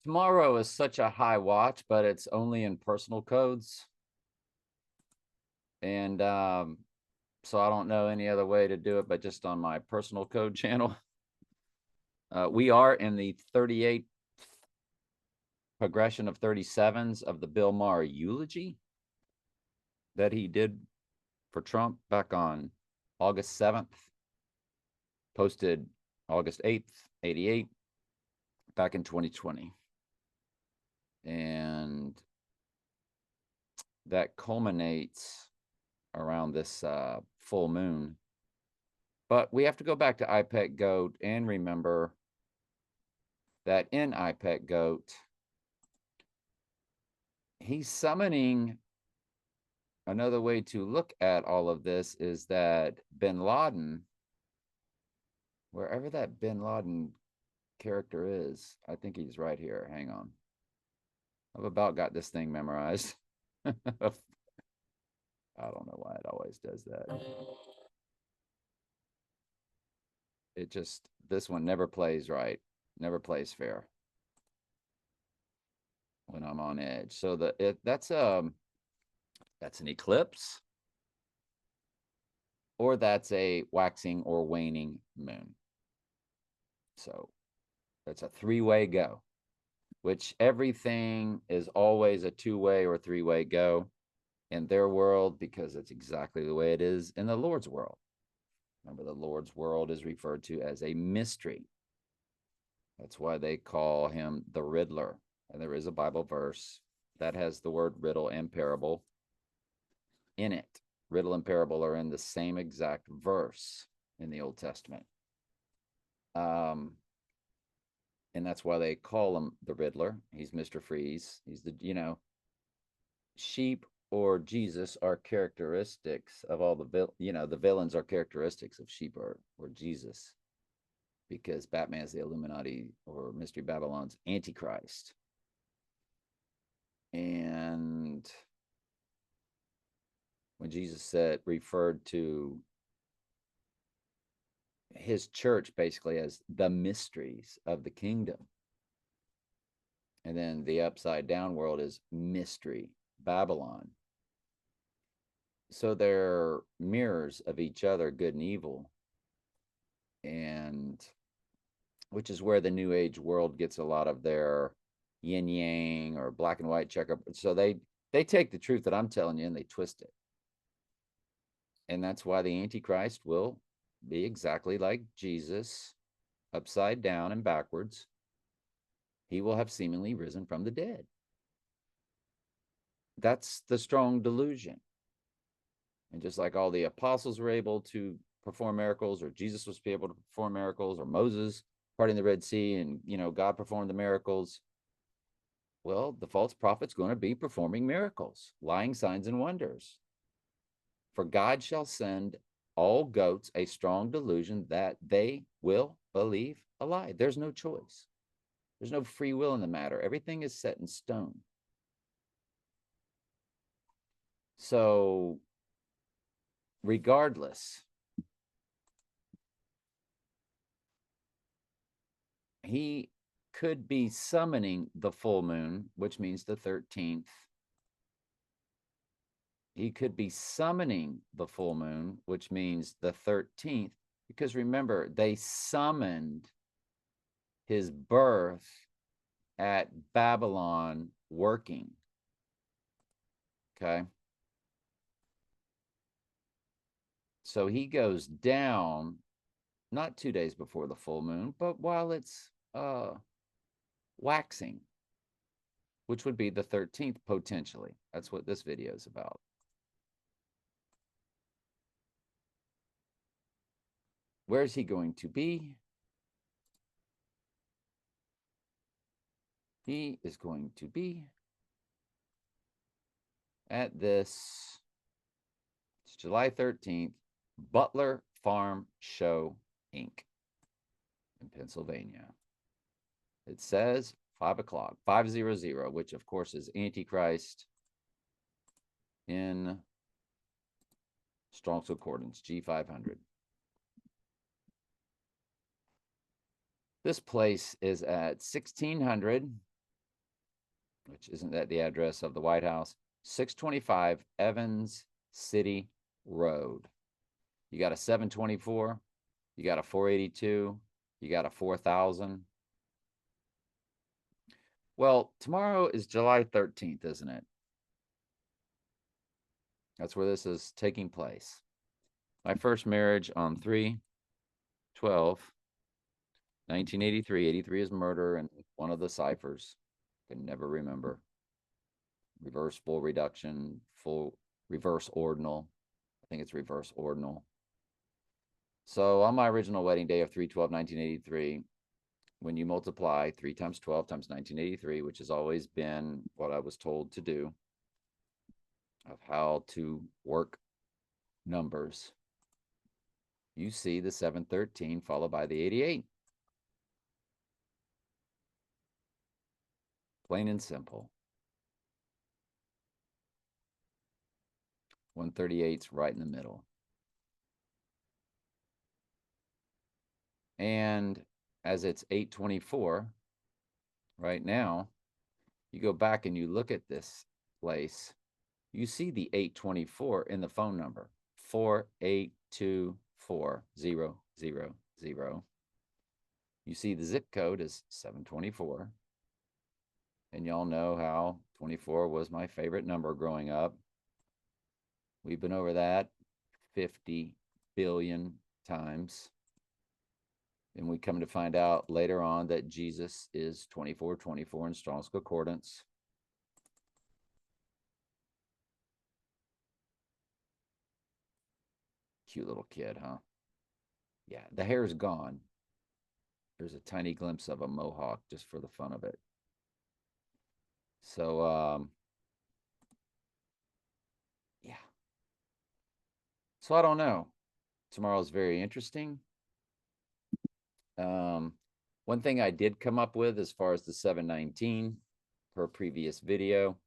Tomorrow is such a high watch, but it's only in personal codes. And so I don't know any other way to do it, but just on my personal code channel. We are in the 38th progression of 37s of the Bill Maher eulogy that he did for Trump back on August 7th, posted August 8th, 88, back in 2020. And that culminates around this full moon. But we have to go back to IPEC Goat and remember that in IPEC Goat, he's summoning. Another way to look at all of this is that bin Laden, wherever that bin Laden character is, I think he's right here. Hang on. I've about got this thing memorized. I don't know why it always does that. It just, this one never plays right, never plays fair when I'm on edge. So that's an eclipse, or that's a waxing or waning moon. So that's a three-way go, which everything is always a two-way or three-way go in their world, because it's exactly the way it is in the Lord's world. Remember, the Lord's world is referred to as a mystery. That's why they call him the Riddler. And there is a Bible verse that has the word riddle and parable in it. Riddle and parable are in the same exact verse in the Old Testament. And that's why they call him the Riddler. He's Mr. Freeze. He's the, sheep or Jesus are characteristics of all the villains are characteristics of sheep or Jesus, because Batman is the Illuminati or Mystery Babylon's Antichrist. And when Jesus referred to his church basically as the mysteries of the kingdom, and then the upside down world is mystery Babylon. So they're mirrors of each other, good and evil, and which is where the New Age world gets a lot of their yin yang or black and white checker. So they take the truth that I'm telling you and they twist it. And that's why the Antichrist will be exactly like Jesus, upside down and backwards. He will have seemingly risen from the dead. That's the strong delusion. And just like all the apostles were able to perform miracles, or Jesus was able to perform miracles, or Moses parting the Red Sea, and God performed the miracles. Well, the false prophet's going to be performing miracles, lying signs and wonders. For God shall send all goats a strong delusion that they will believe a lie. There's no choice. There's no free will in the matter. Everything is set in stone. So regardless, he could be summoning the full moon, which means the 13th. He could be summoning the full moon, which means the 13th, because remember, they summoned his birth at Babylon working. Okay. So he goes down not 2 days before the full moon, but while it's waxing, which would be the 13th potentially. That's what this video is about. Where's he going to be? He is going to be at this, it's July 13th, Butler Farm Show, Inc. in Pennsylvania. It says 5 o'clock, 500, which of course is Antichrist in Strong's Concordance, G500. This place is at 1600 which isn't that the address of the White House? 625 Evans City Road. You got a 724, you got a 482, you got a 4000. Well, tomorrow is July 13th, isn't it? That's where this is taking place. My first marriage on 3/12/1983. 83 is murder and one of the ciphers. Can never remember. Reverse full reduction, full reverse ordinal. I think it's reverse ordinal. So on my original wedding day of 3/12/1983, when you multiply 3 times 12 times 1983, which has always been what I was told to do, of how to work numbers, you see the 713 followed by the 88. Plain and simple. 138's right in the middle. And as it's 824 right now, you go back and you look at this place, you see the 824 in the phone number, 4824000. You see the zip code is 724. And y'all know how 24 was my favorite number growing up. We've been over that 50 billion times. And we come to find out later on that Jesus is 2424 in Strong's Concordance. Cute little kid, huh? Yeah, the hair's gone. There's a tiny glimpse of a mohawk just for the fun of it. So, yeah. So I don't know. Tomorrow's very interesting. One thing I did come up with as far as the 719 per previous video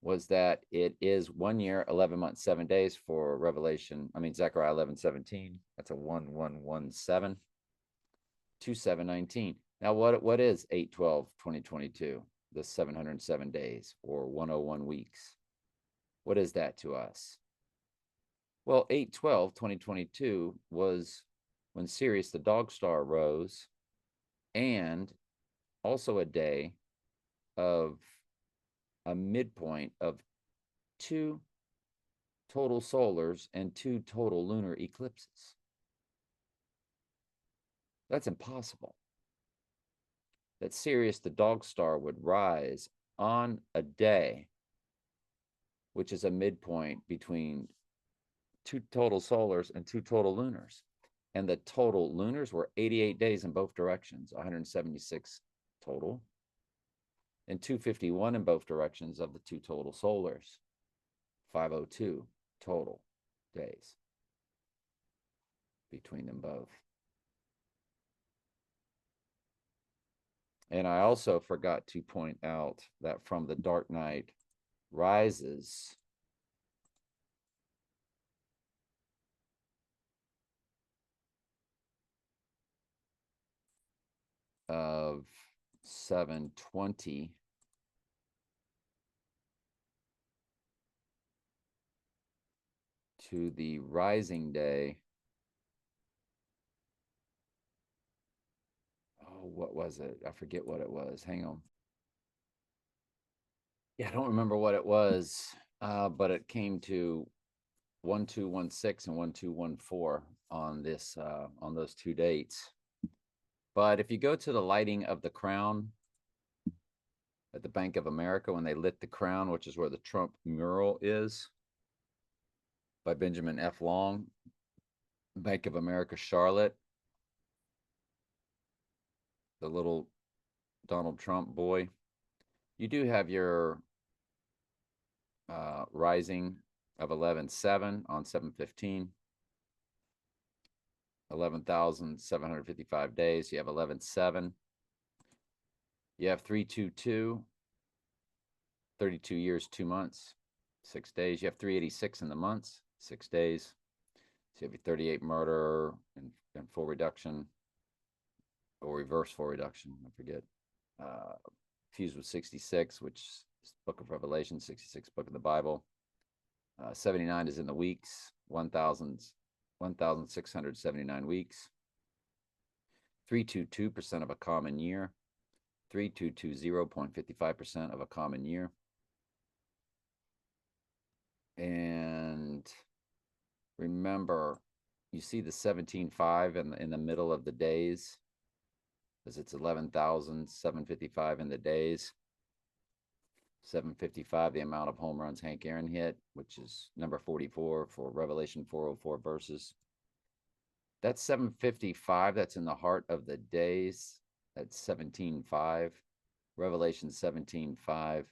was that it is 1 year, 11 months, 7 days for Zechariah 11:17. That's a 1117, 2719. Now, what is 8/12/2022? The 707 days or 101 weeks. What is that to us? Well, 8/12/2022 was when Sirius the dog star rose, and also a day of a midpoint of 2 total solars and 2 total lunar eclipses. That's impossible. That Sirius the dog star would rise on a day which is a midpoint between 2 total solars and 2 total lunars. And the total lunars were 88 days in both directions, 176 total, and 251 in both directions of the 2 total solars, 502 total days between them both. And I also forgot to point out that from the Dark Knight Rises, of 720 to the rising day. Oh, what was it? I forget what it was. Hang on. Yeah, I don't remember what it was, but it came to 1216 and 1214 on this on those 2 dates. But if you go to the lighting of the crown at the Bank of America, when they lit the crown, which is where the Trump mural is, by Benjamin F. Long, Bank of America, Charlotte, the little Donald Trump boy, you do have your rising of 11.7 on 7/15, 11,755 days. You have 11.7. You have 322, 32 years, 2 months, 6 days. You have 386 in the months, 6 days. So you have your 38 murder and full reduction, or reverse full reduction, I forget. fused with 66, which is the book of Revelation, 66 book of the Bible. 79 is in the weeks, 1,679 weeks. 322% of a common year. 3220.55% of a common year. And remember, you see the 17.5 in the middle of the days, because it's 11,755 in the days. 755, the amount of home runs Hank Aaron hit, which is number 44 for Revelation 404 verses. That's 755. That's in the heart of the days. That's 17.5. Revelation 17.5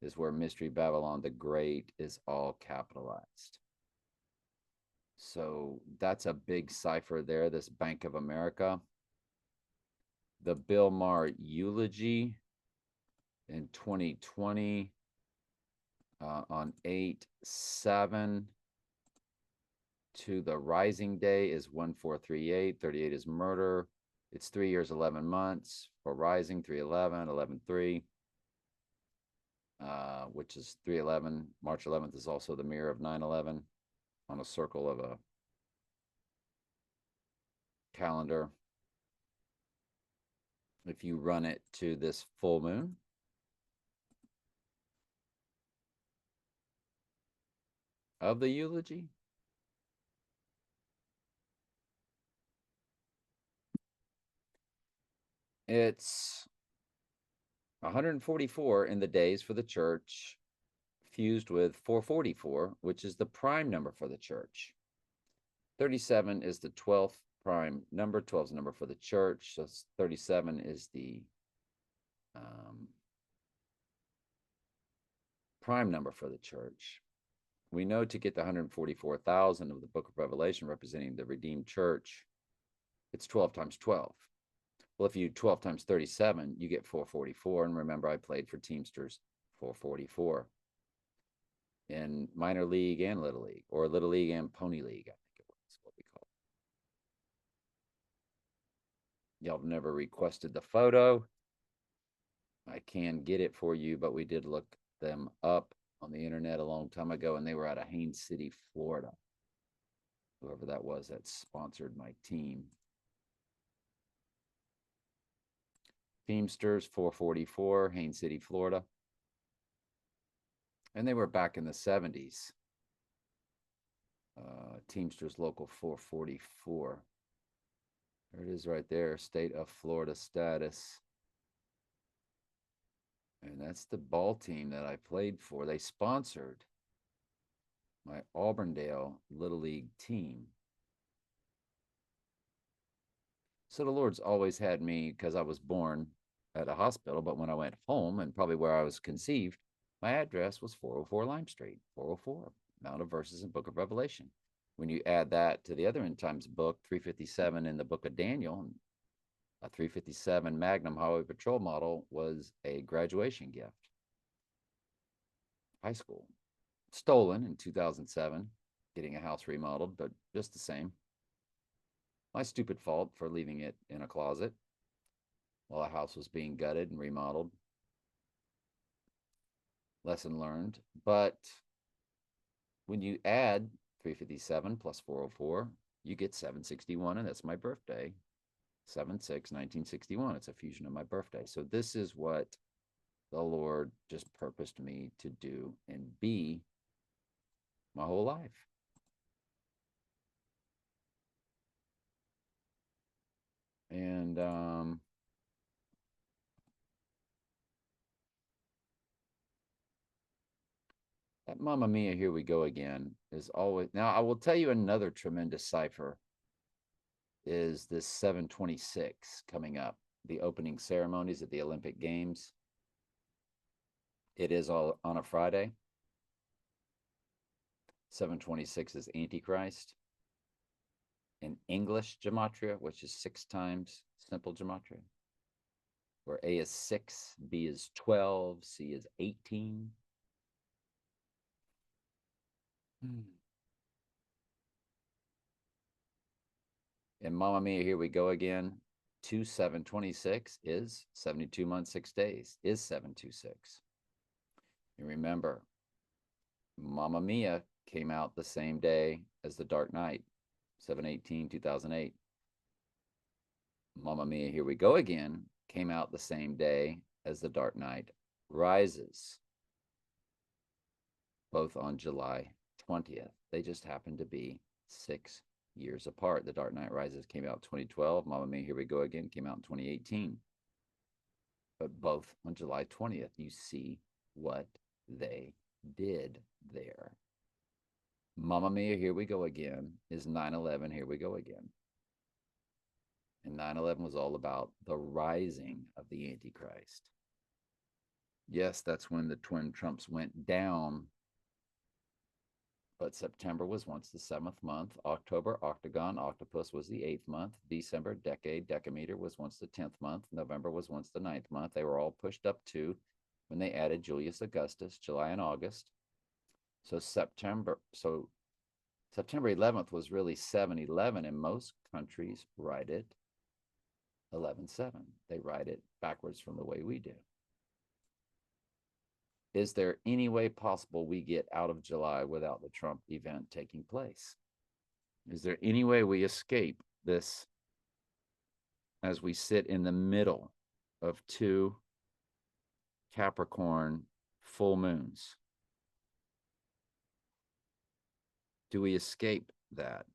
is where Mystery Babylon the Great is all capitalized. So that's a big cipher there, this Bank of America. The Bill Maher eulogy in 2020 on 8/7 to the rising day is 1438. 38 is murder. It's 3 years, 11 months for rising, 3/11, 11/3, which is 3/11. March 11th is also the mirror of 9/11 on a circle of a calendar. If you run it to this full moon, of the eulogy, it's 144 in the days for the church, fused with 444, which is the prime number for the church. 37 is the 12th prime number. 12 is the number for the church. So 37 is the prime number for the church. We know to get the 144,000 of the book of Revelation representing the redeemed church, it's 12 times 12. Well, if you 12 times 37, you get 444. And remember, I played for Teamsters 444 in minor league and little league, or little league and pony league, I think it was what we call it. Y'all have never requested the photo. I can get it for you, but we did look them up on the internet a long time ago, and they were out of Haines City, Florida. Whoever that was that sponsored my team. Teamsters 444, Haines City, Florida. And they were back in the 70s. Teamsters Local 444. There it is right there, State of Florida status. And that's the ball team that I played for. They sponsored my Auburndale Little League team. So the Lord's always had me, because I was born at a hospital, but when I went home, and probably where I was conceived, my address was 404 Lime Street, 404, Mount of Verses and Book of Revelation. When you add that to the other end times book, 357 in the book of Daniel, a 357 Magnum Highway Patrol model was a graduation gift. High school. Stolen in 2007, getting a house remodeled, but just the same. My stupid fault for leaving it in a closet while a house was being gutted and remodeled. Lesson learned. But when you add 357 plus 404, you get 761, and that's my birthday. 7/6/1961. It's a fusion of my birthday. So this is what the Lord just purposed me to do and be my whole life. And that Mamma Mia, here we go again, is always. Now, I will tell you another tremendous cipher is this 7/26 coming up, the opening ceremonies at the Olympic Games. It is all on a Friday. 7/26 is Antichrist. In English gematria, which is 6 times simple gematria, where A is 6, B is 12, C is 18. And Mamma Mia, here we go again. 2726 is 72 months, 6 days, is 726. You remember, Mamma Mia came out the same day as The Dark Knight, 7/18/2008. Mamma Mia, Here We Go Again came out the same day as The Dark Knight Rises, both on July 20th. They just happened to be 6 years apart. The Dark Knight Rises came out in 2012. Mamma Mia, Here We Go Again came out in 2018. But both on July 20th. You see what they did there. Mamma Mia, Here We Go Again is 9/11, Here We Go Again. And 9/11 was all about the rising of the Antichrist. Yes, that's when the twin Trumps went down. But September was once the 7th month. October, octagon, octopus was the 8th month. December, decade, decameter was once the 10th month. November was once the 9th month. They were all pushed up to when they added Julius Augustus, July and August. So September 11th was really 7/11, and most countries write it 11/7. They write it backwards from the way we do. Is there any way possible we get out of July without the Trump event taking place? Is there any way we escape this as we sit in the middle of 2 Capricorn full moons? Do we escape that?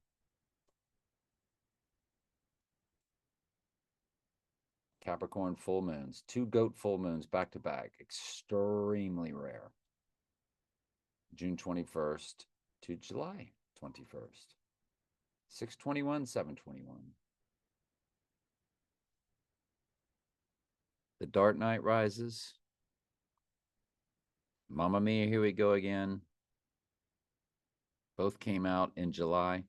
Capricorn full moons, 2 goat full moons back to back, extremely rare. June 21st to July 21st. 6/21, 7/21. The Dark Knight Rises. Mamma Mia, Here We Go Again. Both came out in July.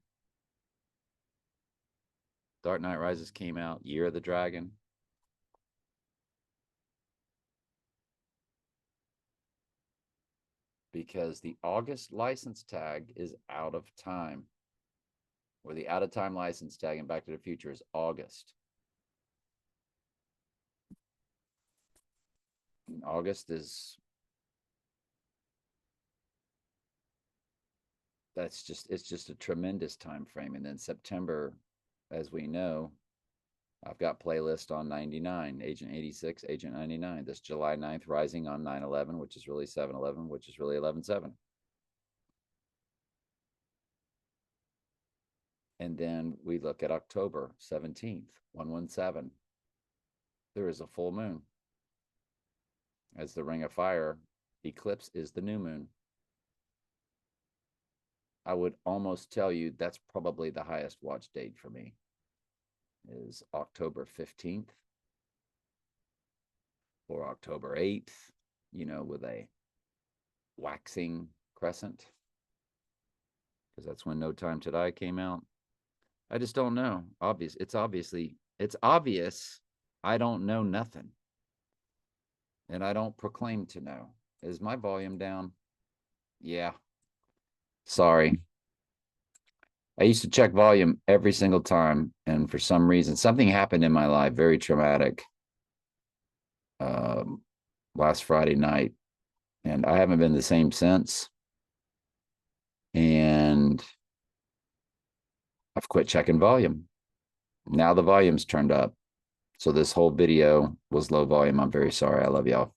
Dark Knight Rises came out Year of the Dragon. Because the August license tag is out of time, or the out of time license tag in Back to the Future is August. And August is, it's just a tremendous time frame. And then September, as we know, I've got playlist on 99, Agent 86, Agent 99. This July 9th rising on 9/11, which is really 7/11, which is really 11/7. And then we look at October 17th, 117. There is a full moon. As the Ring of Fire eclipse is the new moon. I would almost tell you that's probably the highest watch date for me, is October 15th or October 8th, with a waxing crescent, because that's when No Time to Die came out. I just don't know. It's obvious I don't know nothing. And I don't proclaim to know. Is my volume down? Yeah. Sorry. I used to check volume every single time, and for some reason, something happened in my life, very traumatic, last Friday night, and I haven't been the same since. And I've quit checking volume. Now the volume's turned up. So this whole video was low volume. I'm very sorry. I love y'all.